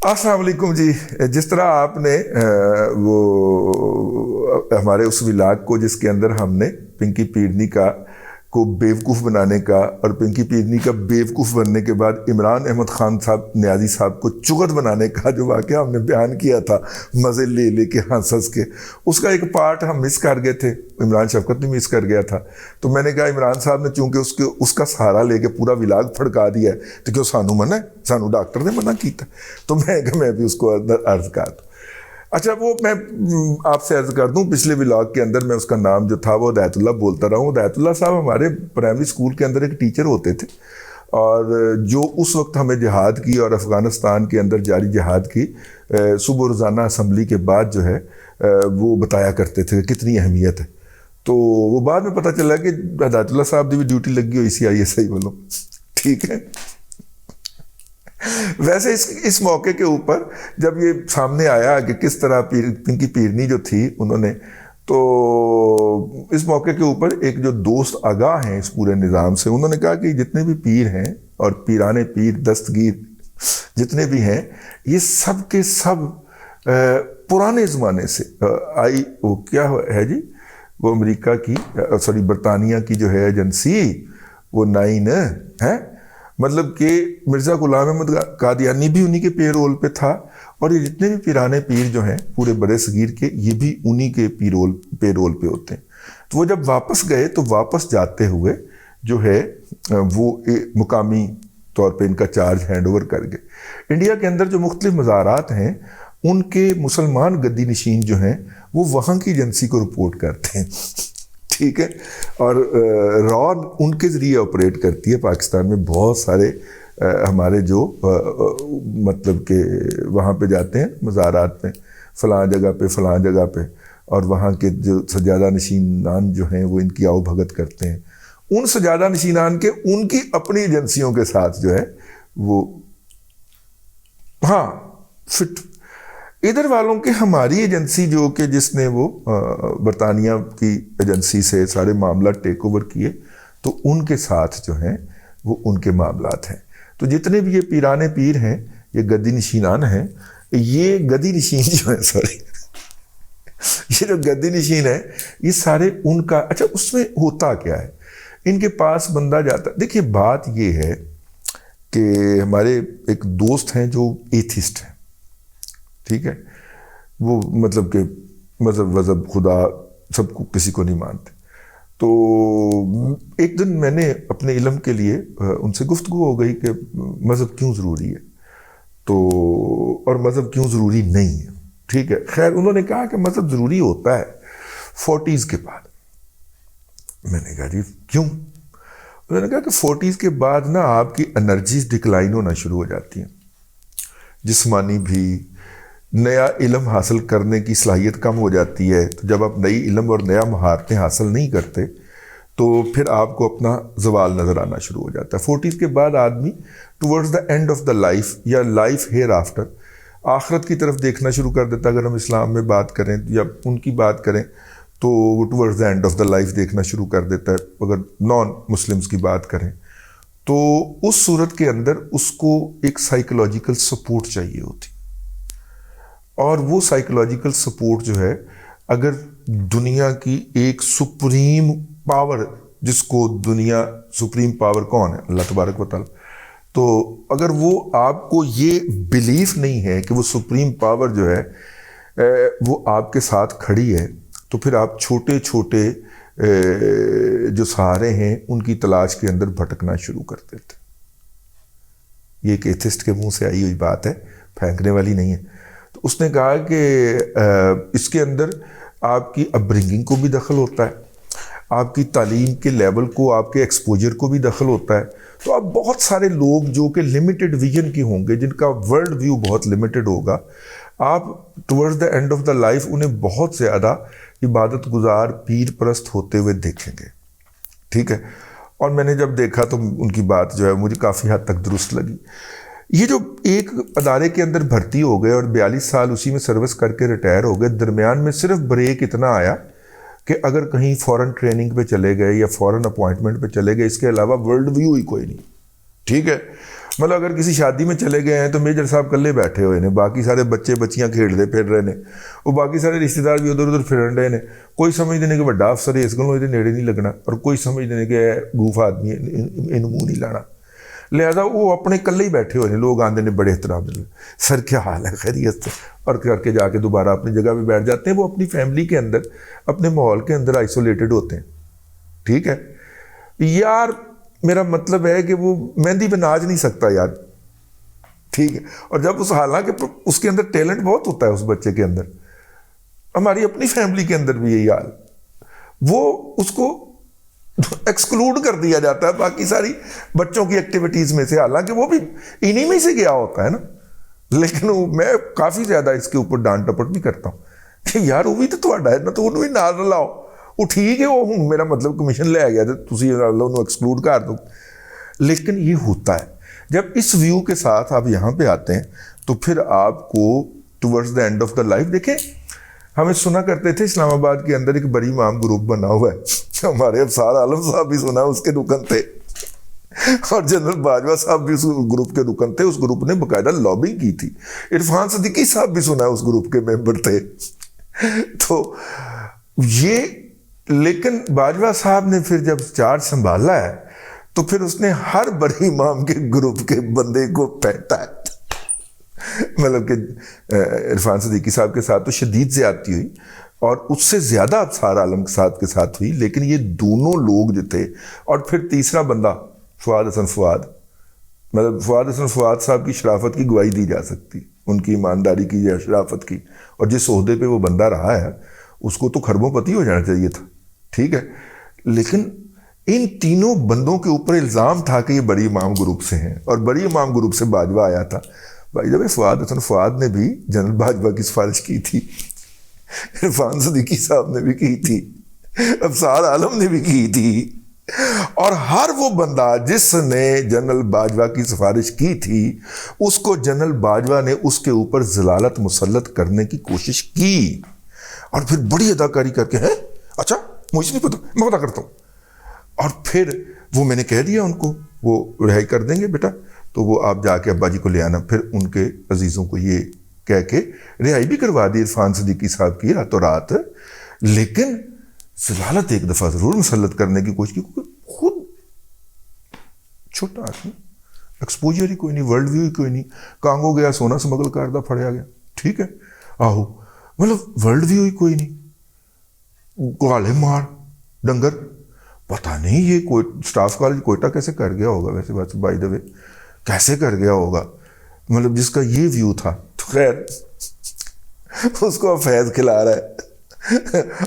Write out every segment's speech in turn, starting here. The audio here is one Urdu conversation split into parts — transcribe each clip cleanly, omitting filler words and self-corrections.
السلام علیکم جی. جس طرح آپ نے وہ ہمارے اس ولاگ کو جس کے اندر ہم نے پنکی پیرنی کو بیوقوف بنانے کا اور پنکی پیرنی کا بیوقوف بننے کے بعد عمران احمد خان صاحب نیازی صاحب کو چغت بنانے کا جو واقعہ ہم نے بیان کیا تھا مزے لے لے کے ہنس ہنس کے، اس کا ایک پارٹ ہم مس کر گئے تھے. عمران شفقت بھی مس کر گیا تھا. تو میں نے کہا عمران صاحب نے چونکہ اس کا سہارا لے کے پورا ولاگ پھڑکا دیا ہے تو کیوں سانو منع ہے، سانو ڈاکٹر نے منع کیتا. تو میں بھی اس کو عرض کر دوں. اچھا وہ میں آپ سے عرض کر دوں، پچھلے ولاگ کے اندر میں اس کا نام جو تھا وہ ہدایت اللہ بولتا رہا ہوں. ہدایت اللہ صاحب ہمارے پرائمری اسکول کے اندر ایک ٹیچر ہوتے تھے، اور جو اس وقت ہمیں جہاد کی اور افغانستان کے اندر جاری جہاد کی صبح روزانہ اسمبلی کے بعد جو ہے وہ بتایا کرتے تھے کہ کتنی اہمیت ہے. تو وہ بعد میں پتہ چلا کہ ہدایت اللہ صاحب کی بھی ڈیوٹی لگی ہوئی CISI والوں. ٹھیک ہے. ویسے اس موقع کے اوپر جب یہ سامنے آیا کہ کس طرح پنکی پیرنی جو تھی انہوں نے، تو اس موقع کے اوپر ایک جو دوست آگاہ ہیں اس پورے نظام سے، انہوں نے کہا کہ جتنے بھی پیر ہیں اور پیرانے پیر دستگیر جتنے بھی ہیں، یہ سب کے سب پرانے زمانے سے وہ کیا ہے جی، وہ امریکہ کی برطانیہ کی جو ہے ایجنسی، وہ 9 ہے، مطلب کہ مرزا غلام احمد قادیانی بھی انہی کے پے رول پہ تھا، اور یہ جتنے بھی پیرانے پیر جو ہیں پورے برے صغیر کے، یہ بھی انہی کے پے رول پہ ہوتے ہیں. تو وہ جب واپس گئے تو واپس جاتے ہوئے جو ہے وہ مقامی طور پہ ان کا چارج ہینڈ اوور کر گئے. انڈیا کے اندر جو مختلف مزارات ہیں ان کے مسلمان گدی نشین جو ہیں وہ وہاں کی ایجنسی کو رپورٹ کرتے ہیں. ٹھیک ہے. اور را ان کے ذریعے آپریٹ کرتی ہے. پاکستان میں بہت سارے ہمارے جو مطلب کہ وہاں پہ جاتے ہیں مزارات میں، فلاں جگہ پہ فلاں جگہ پہ، اور وہاں کے جو سجادہ نشینان جو ہیں وہ ان کی آؤ بھگت کرتے ہیں. ان سجادہ نشینان کے ان کی اپنی ایجنسیوں کے ساتھ جو ہے وہ فٹ. ادھر والوں کے ہماری ایجنسی جو کہ جس نے وہ برطانیہ کی ایجنسی سے سارے معاملات ٹیک اوور کیے، تو ان کے ساتھ جو ہیں وہ ان کے معاملات ہیں. تو جتنے بھی یہ پیرانے پیر ہیں، یہ گدی نشینان ہیں، یہ گدی نشین جو ہیں یہ جو گدی نشین ہے یہ سارے ان کا. اچھا اس میں ہوتا کیا ہے؟ ان کے پاس بندہ جاتا. دیکھیے بات یہ ہے کہ ہمارے ایک دوست ہیں جو ایتھسٹ ہیں، ٹھیک ہے، وہ مطلب کہ مذہب وذہب خدا سب کو کسی کو نہیں مانتے. تو ایک دن میں نے اپنے علم کے لیے ان سے گفتگو ہو گئی کہ مذہب کیوں ضروری ہے تو اور مذہب کیوں ضروری نہیں ہے. ٹھیک ہے. خیر انہوں نے کہا کہ مذہب ضروری ہوتا ہے 40s کے بعد. میں نے کہا جی کیوں؟ انہوں نے کہا کہ 40s کے بعد نا آپ کی انرجیز ڈکلائن ہونا شروع ہو جاتی ہیں، جسمانی بھی، نیا علم حاصل کرنے کی صلاحیت کم ہو جاتی ہے. تو جب آپ نئی علم اور نیا مہارتیں حاصل نہیں کرتے تو پھر آپ کو اپنا زوال نظر آنا شروع ہو جاتا ہے. 40s کے بعد آدمی towards the and of the life یا لائف ہیئر آفٹر آخرت کی طرف دیکھنا شروع کر دیتا ہے. اگر ہم اسلام میں بات کریں یا ان کی بات کریں تو وہ towards the and of the life دیکھنا شروع کر دیتا ہے. اگر نان مسلمس کی بات کریں تو اس صورت کے اندر اس کو ایک سائیکولوجیکل سپورٹ چاہیے ہوتی، اور وہ سائیکولوجیکل سپورٹ جو ہے اگر دنیا کی ایک سپریم پاور، جس کو دنیا سپریم پاور کون ہے؟ اللہ تبارک و تعالی. تو اگر وہ آپ کو یہ بیلیف نہیں ہے کہ وہ سپریم پاور جو ہے وہ آپ کے ساتھ کھڑی ہے، تو پھر آپ چھوٹے چھوٹے جو سہارے ہیں ان کی تلاش کے اندر بھٹکنا شروع کر دیتے. یہ ایک ایتھسٹ کے منہ سے آئی ہوئی بات ہے، پھینکنے والی نہیں ہے. تو اس نے کہا کہ اس کے اندر آپ کی اپ برنگنگ کو بھی دخل ہوتا ہے، آپ کی تعلیم کے لیول کو، آپ کے ایکسپوجر کو بھی دخل ہوتا ہے. تو اب بہت سارے لوگ جو کہ لمیٹڈ ویژن کے ہوں گے، جن کا ورلڈ ویو بہت لمیٹڈ ہوگا، آپ towards the and of the life انہیں بہت زیادہ عبادت گزار پیر پرست ہوتے ہوئے دیکھیں گے. ٹھیک ہے. اور میں نے جب دیکھا تو ان کی بات جو ہے مجھے کافی حد تک درست لگی. یہ جو ایک ادارے کے اندر بھرتی ہو گئے اور 42 سال اسی میں سروس کر کے ریٹائر ہو گئے، درمیان میں صرف بریک اتنا آیا کہ اگر کہیں فورن ٹریننگ پہ چلے گئے یا فورن اپوائنٹمنٹ پہ چلے گئے، اس کے علاوہ ورلڈ ویو ہی کوئی نہیں. ٹھیک ہے. مطلب اگر کسی شادی میں چلے گئے ہیں تو میجر صاحب کلے بیٹھے ہوئے نے, باقی سارے بچے بچیاں کھیلتے پھر رہے ہیں, وہ باقی سارے رشتے دار بھی ادھر ادھر پھرن رہے ہیں. کوئی سمجھتے ہیں کہ بڑا افسر ہے اس کو یہ نیڑے نہیں لگنا, اور کوئی سمجھتے ہیں کہ گوف آدمی ان منہ نہیں لانا. لہٰذا وہ اپنے کلے ہی بیٹھے ہوئے ہیں. لوگ آندے نے بڑے احترام سے, سر کیا حال ہے, خیریت سے, اور کر کے جا کے دوبارہ اپنی جگہ پہ بیٹھ جاتے ہیں. وہ اپنی فیملی کے اندر, اپنے ماحول کے اندر آئسولیٹڈ ہوتے ہیں. ٹھیک ہے یار, میرا مطلب ہے کہ وہ مہندی پہ ناچ نہیں سکتا یار. ٹھیک ہے, اور جب حالانکہ اس کے اندر ٹیلنٹ بہت ہوتا ہے اس بچے کے اندر. ہماری اپنی فیملی کے اندر بھی یہی حال, وہ اس کو ایکسکلوڈ کر دیا جاتا ہے باقی ساری بچوں کی ایکٹیویٹیز میں سے, حالانکہ وہ بھی انہی میں سے گیا ہوتا ہے نا. لیکن میں کافی زیادہ اس کے اوپر ڈانٹ ٹپٹ بھی کرتا ہوں کہ یار وہ بھی تو تھوڑا ہے نا, تو انہوں بھی نال نہ لاؤ. وہ ٹھیک ہے, وہ میرا مطلب کمیشن لے گیا تو تسی انہوں ایکسکلوڈ کر دو. لیکن یہ ہوتا ہے جب اس ویو کے ساتھ آپ یہاں پہ آتے ہیں تو پھر آپ کو towards the and of the life, دیکھیں ہمیں سنا کرتے تھے اسلام آباد کے اندر ایک بڑی امام گروپ بنا ہوا ہے, ہمارے ابصار عالم صاحب بھی سنا اس کے رکن تھے, اور جنرل باجوہ صاحب بھی اس گروپ کے رکن تھے. اس گروپ نے باقاعدہ لابنگ کی تھی. عرفان صدیقی صاحب بھی سنا اس گروپ کے ممبر تھے. تو یہ, لیکن باجوہ صاحب نے پھر جب چارج سنبھالا ہے تو پھر اس نے ہر بڑی امام کے گروپ کے بندے کو پہنتا ہے. مطلب کہ عرفان صدیقی صاحب کے ساتھ تو شدید زیادتی ہوئی, اور اس سے زیادہ ابصار عالم کے ساتھ ہوئی. لیکن یہ دونوں لوگ جو تھے, اور پھر تیسرا بندہ فؤاد حسن فؤاد, مطلب فؤاد حسن فؤاد صاحب کی شرافت کی گواہی دی جا سکتی, ان کی ایمانداری کی یا شرافت کی, اور جس عہدے پہ وہ بندہ رہا ہے اس کو تو خربوں پتی ہو جانا چاہیے تھا. ٹھیک ہے, لیکن ان تینوں بندوں کے اوپر الزام تھا کہ یہ بڑی امام گروپ سے ہیں, اور بڑی امام گروپ سے باجوہ آیا تھا. بھائی جب فؤاد حسن فؤاد نے بھی جنرل باجوہ کی سفارش کی تھی, عرفان صدیقی صاحب نے بھی کی تھی, ابصار عالم نے بھی کی تھی, اور ہر وہ بندہ جس نے جنرل باجوہ کی سفارش کی تھی اس کو جنرل باجوہ نے اس کے اوپر ضلالت مسلط کرنے کی کوشش کی, اور پھر بڑی اداکاری کر کے, ہیں اچھا مجھے نہیں پتا, میں پتا کرتا ہوں. اور پھر وہ میں نے کہہ دیا ان کو وہ رہائی کر دیں گے بیٹا, تو وہ آپ جا کے ابا جی کو لے آنا. پھر ان کے عزیزوں کو یہ کہہ کے رہائی بھی کروا دی عرفان صدیقی صاحب کی راتوں رات. لیکن ضلالت ایک دفعہ ضرور مسلط کرنے کی کوشش کی, کیونکہ خود چھوٹا آدمی, ایکسپوجر ہی کوئی نہیں, ورلڈ ویو ہی کوئی نہیں. کانگو گیا سونا سمگل کردہ پھڑیا گیا. ٹھیک ہے, آہو مطلب ورلڈ ویو ہی کوئی نہیں, گالے مار ڈنگر. پتہ نہیں یہ کوئی سٹاف کالج کوئٹہ کیسے کر گیا ہوگا, ویسے بات بائی دا وے کیسے کر گیا ہوگا, مطلب جس کا یہ ویو تھا. تو خیر اس کو فیض کھلا رہا ہے,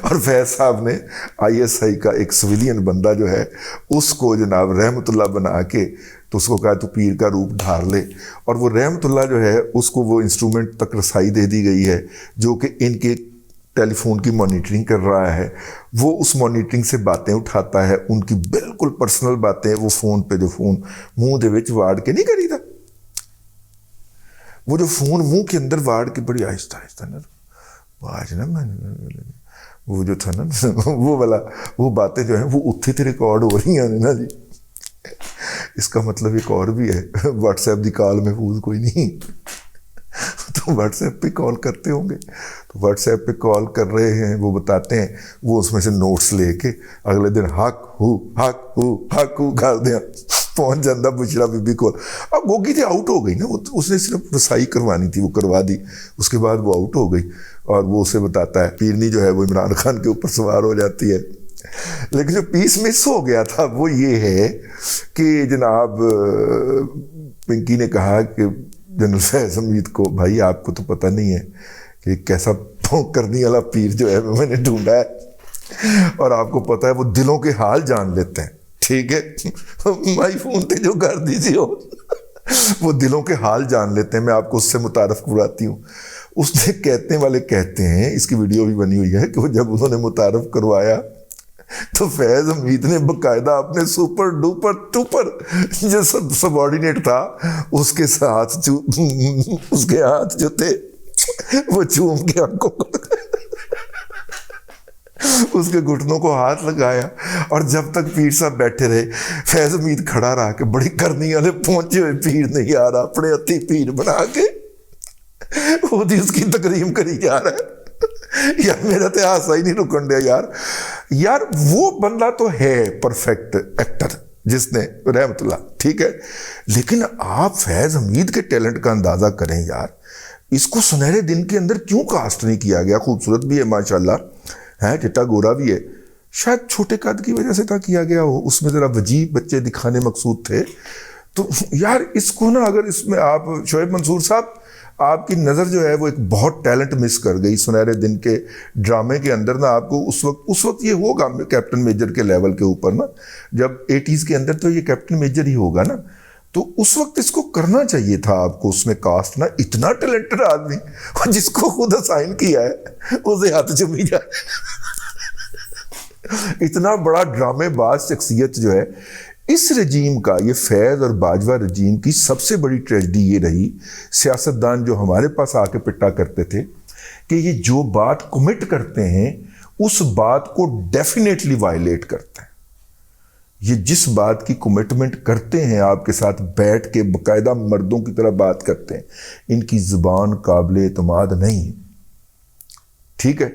اور فیض صاحب نے آئی ایس آئی کا ایک سویلین بندہ جو ہے اس کو جناب رحمت اللہ بنا کے, تو اس کو کہا تو پیر کا روپ دھار لے. اور وہ رحمت اللہ جو ہے اس کو وہ انسٹرومنٹ تک رسائی دے دی گئی ہے جو کہ ان کے ٹیلی فون کی مانیٹرنگ کر رہا ہے. وہ اس مانیٹرنگ سے باتیں اٹھاتا ہے, ان کی بالکل پرسنل باتیں. وہ فون پہ جو فون منہ دے وچ واڑ کے نہیں کری تھا, وہ جو فون منہ کے اندر واڑ کے بڑی آہستہ آہستہ آج نا وہ جو تھا نا وہ والا, وہ باتیں جو ہیں وہ اتھے تے ریکارڈ ہو رہی ہیں نا جی. اس کا مطلب ایک اور بھی ہے, واٹس ایپ دی کال محفوظ کوئی نہیں, تو واٹس ایپ پہ کال کرتے ہوں گے, تو واٹس ایپ پہ کال کر رہے ہیں, وہ بتاتے ہیں, وہ اس میں سے نوٹس لے کے اگلے دن حق ہو کر دیا, پہنچ جاتا بشرا بی بی کول. اب گوگی تھی آؤٹ ہو گئی نا, اس نے صرف رسائی کروانی تھی, وہ کروا دی, اس کے بعد وہ آؤٹ ہو گئی. اور وہ اسے بتاتا ہے, پیرنی جو ہے وہ عمران خان کے اوپر سوار ہو جاتی ہے. لیکن جو پیس مس ہو گیا تھا وہ یہ ہے کہ جناب پنکی نے کہا کہ جنرل فیض حمید کو, بھائی آپ کو تو پتہ نہیں ہے کہ کیسا بھونک کرنے والا پیر جو ہے میں نے ڈھونڈا ہے, اور آپ کو پتہ ہے وہ دلوں کے حال جان لیتے ہیں. ٹھیک ہے, مائی فون تے جو کر دیجیے وہ دلوں کے حال جان لیتے ہیں. میں آپ کو اس سے متعارف کراتی ہوں. اس نے کہتے والے کہتے ہیں, اس کی ویڈیو بھی بنی ہوئی ہے, کہ وہ جب انہوں نے متعارف کروایا تو فیض حمید نے باقاعدہ اپنے سپر ڈوپر ٹوپر جو سبارڈینیٹ تھا اس کے ساتھ اس کے ہاتھ جو تھے وہ چوم کے آنکھوں اس کے گھٹنوں کو ہاتھ لگایا، اور جب تک پیر صاحب بیٹھے رہے فیض حمید کھڑا رہا کہ بڑی کرنی والے پہنچے ہوئے پیر نہیں آ رہا، اپنے ہتھی پیر بنا کے وہ اس کی تکریم کری جا رہا ہے۔ یار میرا تو ہاسا ہی نہیں رکن دیا یار وہ بندہ تو ہے پرفیکٹ ایکٹر جس نے رحمت اللہ، ٹھیک ہے، لیکن آپ فیض حمید کے ٹیلنٹ کا اندازہ کریں یار، اس کو سنہرے دن کے اندر کیوں کاسٹ نہیں کیا گیا؟ خوبصورت بھی ہے ماشاءاللہ، ہے چٹا گورا بھی ہے، شاید چھوٹے قد کی وجہ سے تھا کیا گیا ہو، اس میں ذرا وجیح بچے دکھانے مقصود تھے۔ تو یار اس کو نا، اگر اس میں آپ شعیب منصور صاحب آپ کی نظر جو ہے وہ ایک بہت ٹیلنٹ مس کر گئی سنہرے دن کے ڈرامے کے اندر نا، آپ کو اس وقت یہ ہوگا کیپٹن میجر کے لیول کے اوپر نا، جب 80s کے اندر تو یہ کیپٹن میجر ہی ہوگا نا، تو اس وقت اس کو کرنا چاہیے تھا آپ کو اس میں کاسٹ نا، اتنا ٹیلنٹڈ آدمی اور جس کو خود اسائن کیا ہے اسے ہاتھ چومی جائے۔ اتنا بڑا ڈرامے باز شخصیت جو ہے اس رجیم کا، یہ فیض اور باجوہ رجیم کی سب سے بڑی ٹریجڈی یہ رہی، سیاستدان جو ہمارے پاس آ کے پٹا کرتے تھے کہ یہ جو بات کمٹ کرتے ہیں اس بات کو ڈیفینیٹلی وائلیٹ کرتے ہیں۔ یہ جس بات کی کمٹمنٹ کرتے ہیں آپ کے ساتھ بیٹھ کے باقاعدہ مردوں کی طرح بات کرتے ہیں، ان کی زبان قابل اعتماد نہیں ہے، ٹھیک ہے،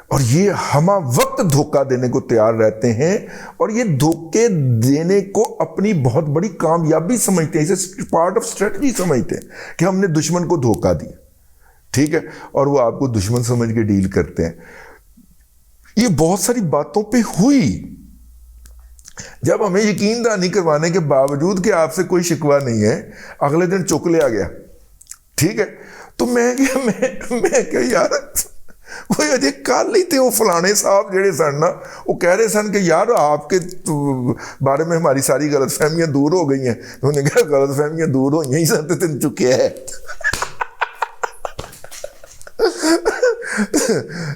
اور یہ ہمہ وقت دھوکہ دینے کو تیار رہتے ہیں، اور یہ دھوکے دینے کو اپنی بہت بڑی کامیابی سمجھتے ہیں، اسے پارٹ آف اسٹریٹجی سمجھتے ہیں کہ ہم نے دشمن کو دھوکہ دیا، ٹھیک ہے، اور وہ آپ کو دشمن سمجھ کے ڈیل کرتے ہیں۔ یہ بہت ساری باتوں پہ ہوئی، جب ہمیں یقین دہانی کروانے کے باوجود کہ آپ سے کوئی شکوہ نہیں ہے، اگلے دن چک لیا گیا، ٹھیک ہے، تو میں کہ یار وہ اجے کل ہی تھے وہ فلانے صاحب جڑے سن نا، وہ کہہ رہے سن کہ یار آپ کے بارے میں ہماری ساری غلط فہمیاں دور ہو گئی ہیں۔ تو انہوں نے کہا غلط فہمیاں دور ہوئی ہیں سن تو تین چکے ہے۔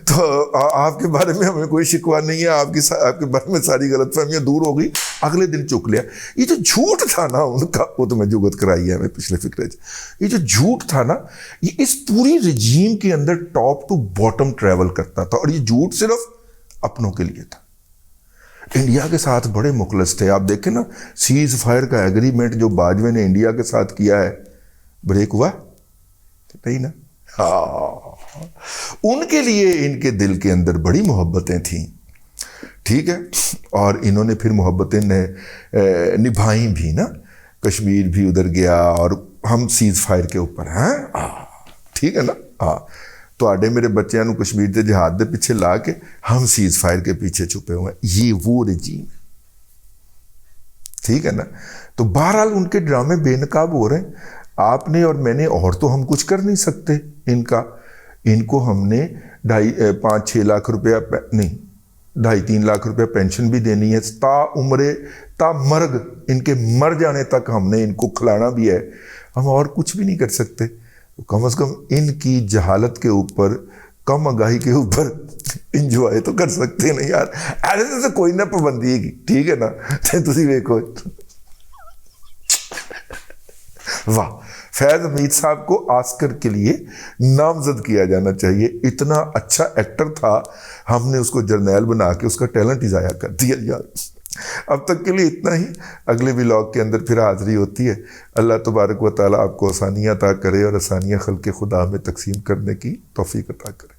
تو آپ کے بارے میں ہمیں کوئی شکوہ نہیں ہے، آپ کے بارے میں ساری غلط فہمیاں دور ہو گئی، اگلے دن چک لیا۔ یہ جو جھوٹ تھا نا ان کا، وہ تو میں جگت کرائی ہے ہمیں پچھلے فکرے، یہ جو جھوٹ تھا نا، یہ اس پوری رجیم کے اندر ٹاپ ٹو باٹم ٹریول کرتا تھا، اور یہ جھوٹ صرف اپنوں کے لیے تھا۔ انڈیا کے ساتھ بڑے مخلص تھے، آپ دیکھیں نا سیز فائر کا ایگریمنٹ جو باجوے نے انڈیا کے ساتھ کیا ہے، بریک ہوا نہیں نا؟ ان کے لیے ان کے دل کے اندر بڑی محبتیں تھیں، ٹھیک ہے، اور انہوں نے پھر محبتیں نبھائیں بھی نا، کشمیر بھی ادھر گیا، اور ہم سیز فائر کے اوپر ہیں، ٹھیک ہے نا، تو آڈے میرے بچیاں نو کشمیر دے جہاد دے پیچھے لا کے ہم سیز فائر کے پیچھے چھپے ہوئے ہیں، یہ وہ رجیم ہے، ٹھیک ہے نا۔ تو بہرحال ان کے ڈرامے بے نقاب ہو رہے ہیں، آپ نے اور میں نے، اور تو ہم کچھ کر نہیں سکتے ان کو ہم نے 5-6 لاکھ روپیہ نہیں 2.5-3 لاکھ روپیہ پینشن بھی دینی ہے، تا مرگ ان کے مر جانے تک ہم نے ان کو کھلانا بھی ہے، ہم اور کچھ بھی نہیں کر سکتے۔ کم از کم ان کی جہالت کے اوپر، کم آگاہی کے اوپر انجوائے تو کر سکتے ہیں نا یار، ایسے سے کوئی نہ پابندی ہے، ٹھیک ہے نا، تسی ویکھو۔ واہ، فیض حمید صاحب کو آسکر کے لیے نامزد کیا جانا چاہیے، اتنا اچھا ایکٹر تھا، ہم نے اس کو جرنیل بنا کے اس کا ٹیلنٹ ہی ضائع کر دیا یار۔ اب تک کے لیے اتنا ہی، اگلے ولاگ کے اندر پھر حاضری ہوتی ہے۔ اللہ تبارک و تعالیٰ آپ کو آسانیاں عطا کرے اور آسانیاں خلق خدا میں تقسیم کرنے کی توفیق عطا کرے۔